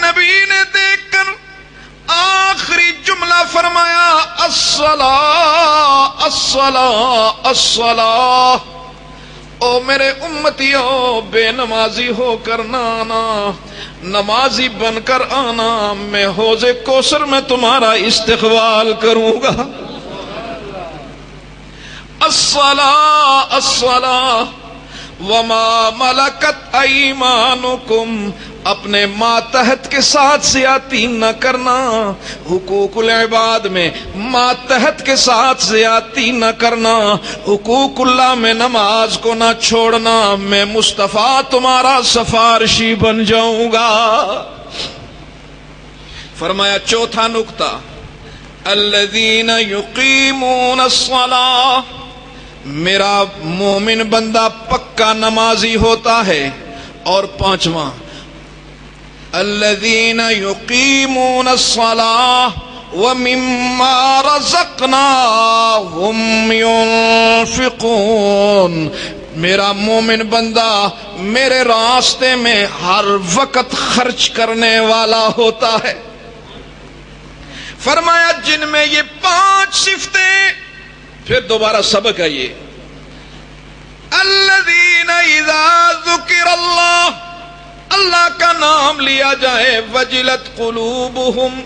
نبی نے دیکھ کر آخری جملہ فرمایا الصلاۃ الصلاۃ الصلاۃ، او میرے امتیوں بے نمازی ہو کر نہ آنا، نمازی بن کر آنا، میں حوض کوثر میں تمہارا استقبال کروں گا۔ الصلاۃ الصلاۃ وما ملکت ایمانکم، اپنے ماتحت کے ساتھ زیادتی نہ کرنا، حقوق العباد میں ماتحت کے ساتھ زیادتی نہ کرنا، حقوق اللہ میں نماز کو نہ چھوڑنا، میں مصطفیٰ تمہارا سفارشی بن جاؤں گا۔ فرمایا چوتھا نکتہ الذین یقیمون الصلاۃ، میرا مومن بندہ پکا نمازی ہوتا ہے۔ اور پانچواں الذین یقیمون الصلاۃ ومما رزقناہم ینفقون، میرا مومن بندہ میرے راستے میں ہر وقت خرچ کرنے والا ہوتا ہے۔ فرمایا جن میں یہ 5 صفتیں، پھر دوبارہ سبق ہے یہ الذین اذا ذکر اللہ، اللہ کا نام لیا جائے وجلت قلوبہم،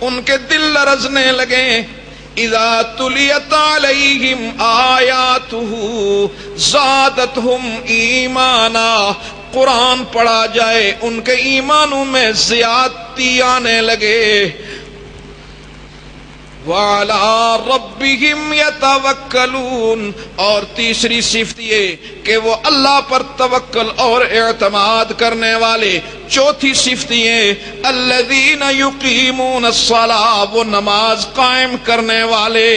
ان کے دل لرزنے لگے، اذا تلیت علیہم آیاتہ زادتہم ایمانا، قرآن پڑھا جائے ان کے ایمانوں میں زیادتی آنے لگے، وَعَلَىٰ رَبِّهِمْ يَتَوَكَّلُونَ، اور تیسری صفت یہ کہ وہ اللہ پر توکل اور اعتماد کرنے والے، چوتھی صفت یہ الذین یقیمون الصلاۃ، وہ نماز قائم کرنے والے،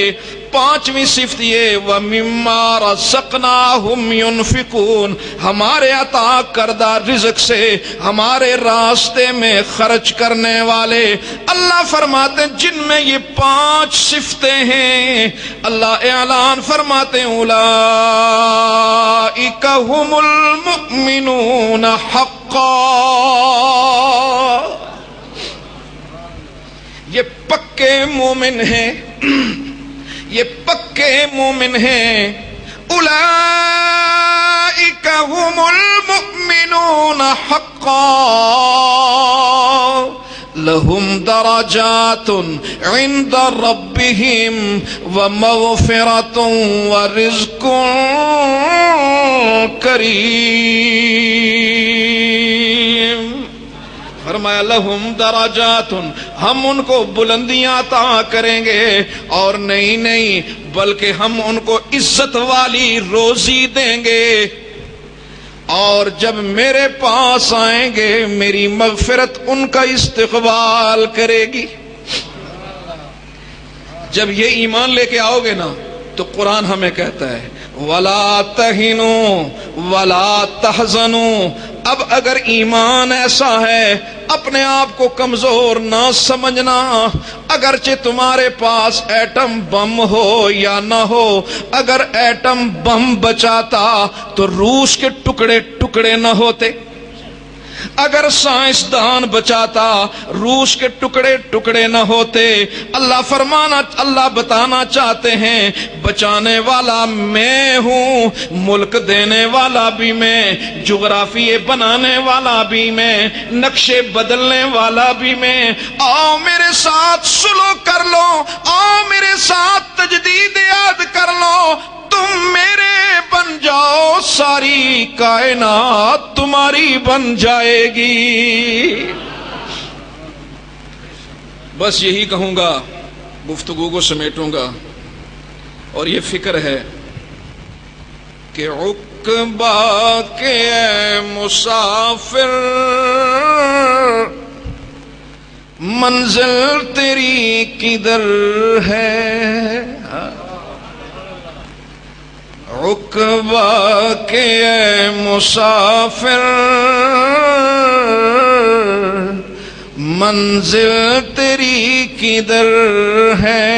پانچویں صفت یہ وَمِمَّا رَزَقْنَاهُمْ يُنْفِقُونَ، ہمارے عطا کردہ رزق سے ہمارے راستے میں خرچ کرنے والے۔ اللہ فرماتے ہیں جن میں یہ 5 صفتیں ہیں، اللہ اعلان فرماتے ہیں اولئک هم المؤمنون حقا، یہ پکے مومن ہیں، یہ پکے مومن ہیں۔ اولئک هم المؤمنون حقا لهم درجات عند ربهم ومغفرة ورزق کریم۔ فرمایا لہم دراجات، ہم ان کو بلندیاں عطا کریں گے، اور نہیں بلکہ ہم ان کو عزت والی روزی دیں گے، اور جب میرے پاس آئیں گے میری مغفرت ان کا استقبال کرے گی۔ جب یہ ایمان لے کے آؤ گے نا تو قرآن ہمیں کہتا ہے وَلَا تَهِنُوا وَلَا تَحْزَنُوا، اب اگر ایمان ایسا ہے اپنے آپ کو کمزور نہ سمجھنا، اگرچہ تمہارے پاس ایٹم بم ہو یا نہ ہو، اگر ایٹم بم بچاتا تو روس کے ٹکڑے ٹکڑے نہ ہوتے، اگر سائنسدان بچاتا روس کے ٹکڑے ٹکڑے نہ ہوتے۔ اللہ بتانا چاہتے ہیں بچانے والا میں ہوں، ملک دینے والا بھی میں، جغرافیے بنانے والا بھی میں، نقشے بدلنے والا بھی میں۔ آؤ میرے ساتھ سلو کر لو، آؤ میرے ساتھ تجدید یاد کر لو، تم میرے بن جاؤ، ساری کائنات تمہاری بن جائے گی۔ بس یہی کہوں گا، گفتگو کو سمیٹوں گا، اور یہ فکر ہے کہ عقبہ کے اے مسافر منزل تیری کدھر ہے، عقبہ کے اے مسافر منزل تیری کدھر ہے،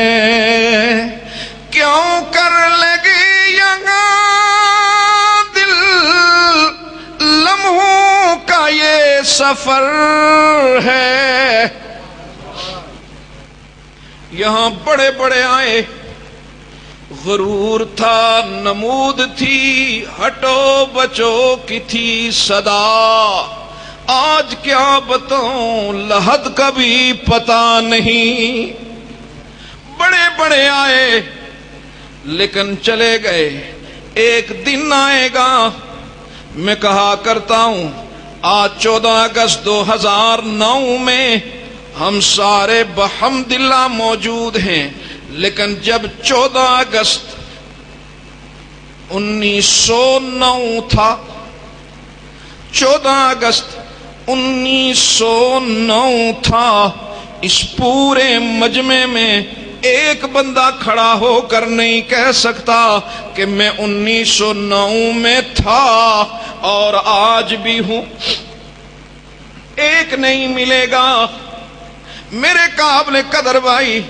کیوں کر لگے یہاں دل لمحوں کا یہ سفر ہے، یہاں بڑے بڑے آئے، غرور تھا، نمود تھی، ہٹو بچو کی تھی صدا، آج کیا بتاؤں لحد کا بھی پتا نہیں۔ بڑے بڑے آئے لیکن چلے گئے، ایک دن آئے گا، میں کہا کرتا ہوں آج 14 اگست 2009 میں ہم سارے بحمداللہ موجود ہیں، لیکن جب 14 اگست 1909 تھا، 14 اگست 1909 تھا، اس پورے مجمع میں ایک بندہ کھڑا ہو کر نہیں کہہ سکتا کہ میں 1909 میں تھا اور آج بھی ہوں، ایک نہیں ملے گا۔ میرے قابل قدر بھائی،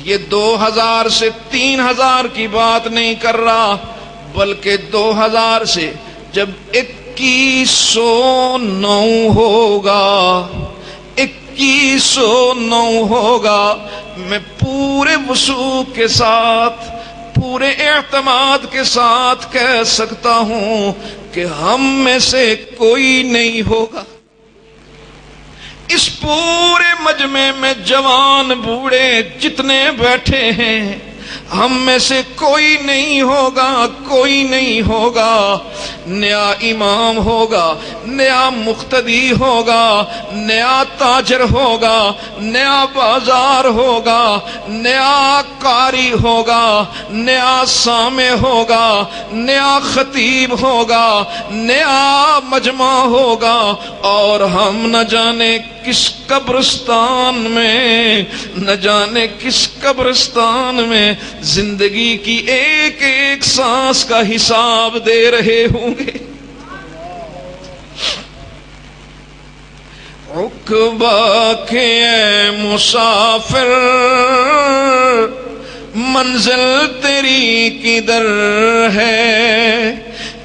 یہ 2000 سے 3000 کی بات نہیں کر رہا، بلکہ 2000 سے جب 2109 ہوگا، 2109 ہوگا، میں پورے وثوق کے ساتھ، پورے اعتماد کے ساتھ کہہ سکتا ہوں کہ ہم میں سے کوئی نہیں ہوگا، اس پورے مجمع میں جوان بوڑھے جتنے بیٹھے ہیں، ہم میں سے کوئی نہیں ہوگا، کوئی نہیں ہوگا۔ نیا امام ہوگا، نیا مقتدی ہوگا، نیا تاجر ہوگا، نیا بازار ہوگا، نیا قاری ہوگا، نیا سامع ہوگا، نیا خطیب ہوگا، نیا مجمع ہوگا، اور ہم نہ جانے کس قبرستان میں، نہ جانے کس قبرستان میں زندگی کی ایک ایک سانس کا حساب دے رہے ہوں گے۔ عقبہ کے اے مسافر، منزل تیری کدھر ہے،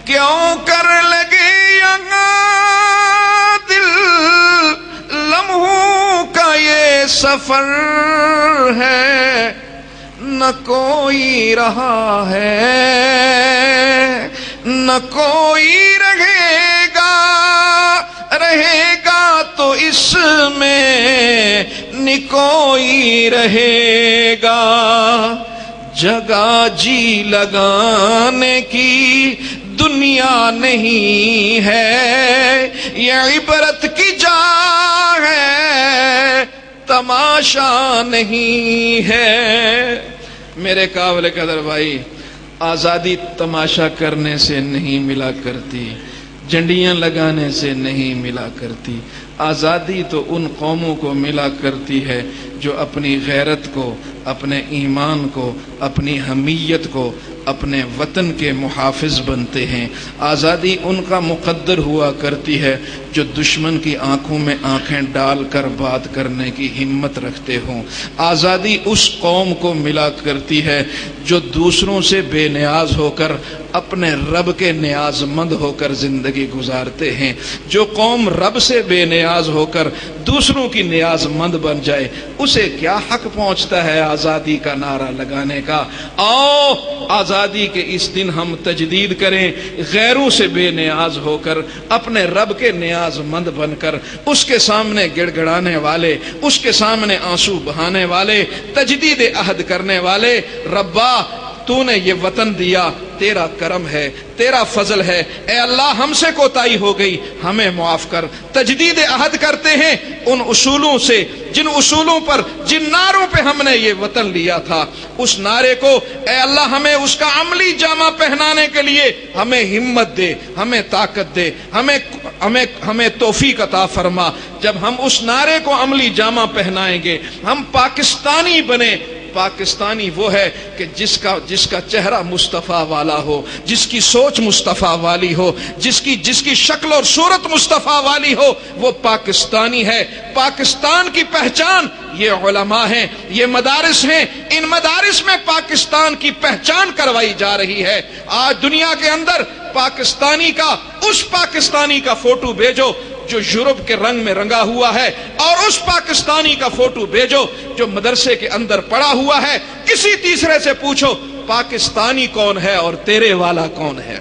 کیوں کر لگے یہاں دل لمحوں کا یہ سفر ہے، نہ کوئی رہا ہے نہ کوئی رہے گا تو اس میں نہ کوئی رہے گا، جگہ جی لگانے کی دنیا نہیں ہے، یہ عبرت کی جا ہے، تماشا نہیں ہے۔ میرے قابل قدر بھائی، آزادی تماشا کرنے سے نہیں ملا کرتی، جھنڈیاں لگانے سے نہیں ملا کرتی، آزادی تو ان قوموں کو ملا کرتی ہے جو اپنی غیرت کو، اپنے ایمان کو، اپنی حمیت کو، اپنے وطن کے محافظ بنتے ہیں۔ آزادی ان کا مقدر ہوا کرتی ہے جو دشمن کی آنکھوں میں آنکھیں ڈال کر بات کرنے کی ہمت رکھتے ہوں۔ آزادی اس قوم کو ملا کرتی ہے جو دوسروں سے بے نیاز ہو کر اپنے رب کے نیاز مند ہو کر زندگی گزارتے ہیں۔ جو قوم رب سے بے نیاز ہو کر دوسروں کی نیاز مند بن جائے، اسے کیا حق پہنچتا ہے آزادی کا نعرہ لگانے کا؟ آؤ آزادی کے اس دن ہم تجدید کریں، غیروں سے بے نیاز ہو کر، اپنے رب کے نیاز مند بن کر، اس کے سامنے گڑ گڑانے والے، اس کے سامنے آنسو بہانے والے، تجدید عہد کرنے والے۔ ربا تو نے یہ وطن دیا، تیرا کرم ہے، تیرا فضل ہے، اے اللہ ہم سے کوتاہی ہو گئی، ہمیں معاف کر۔ تجدید عہد کرتے ہیں ان اصولوں سے، جن اصولوں پر، جن نعروں پہ ہم نے یہ وطن لیا تھا، اس نعرے کو اے اللہ ہمیں اس کا عملی جامہ پہنانے کے لیے ہمیں ہمت دے، ہمیں طاقت دے، ہمیں توفیق عطا فرما۔ جب ہم اس نعرے کو عملی جامہ پہنائیں گے، ہم پاکستانی بنے۔ پاکستانی وہ ہے کہ جس کا چہرہ مصطفیٰ والا ہو، جس کی سوچ مصطفیٰ والی ہو، جس کی شکل اور صورت مصطفیٰ والی ہو، وہ پاکستانی ہے۔ پاکستان کی پہچان یہ علماء ہیں، یہ مدارس ہیں، ان مدارس میں پاکستان کی پہچان کروائی جا رہی ہے۔ آج دنیا کے اندر پاکستانی کا، اس پاکستانی کا فوٹو بھیجو جو یورپ کے رنگ میں رنگا ہوا ہے، اور اس پاکستانی کا فوٹو بھیجو جو مدرسے کے اندر پڑا ہوا ہے۔ کسی تیسرے سے پوچھو پاکستانی کون ہے اور تیرے والا کون ہے،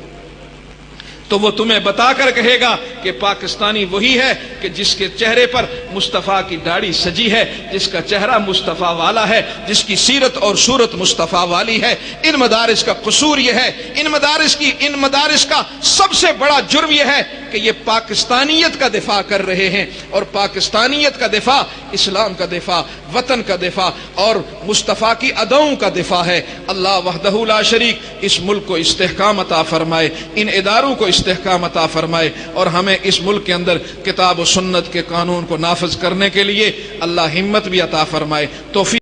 تو وہ تمہیں بتا کر کہے گا کہ پاکستانی وہی ہے کہ جس کے چہرے پر مصطفیٰ کی داڑھی سجی ہے، جس کا چہرہ مصطفیٰ والا ہے، جس کی سیرت اور صورت مصطفیٰ والی ہے۔ ان مدارس کا قصور یہ ہے، ان مدارس کا سب سے بڑا جرم یہ ہے کہ یہ پاکستانیت کا دفاع کر رہے ہیں، اور پاکستانیت کا دفاع اسلام کا دفاع، وطن کا دفاع اور مصطفیٰ کی اداؤں کا دفاع ہے۔ اللہ وحدہ لا شریک اس ملک کو استحکام عطا فرمائے، ان اداروں کو استحکام عطا فرمائے، اور ہمیں اس ملک کے اندر کتاب و سنت کے قانون کو نافذ کرنے کے لیے اللہ ہمت بھی عطا فرمائے، توفیق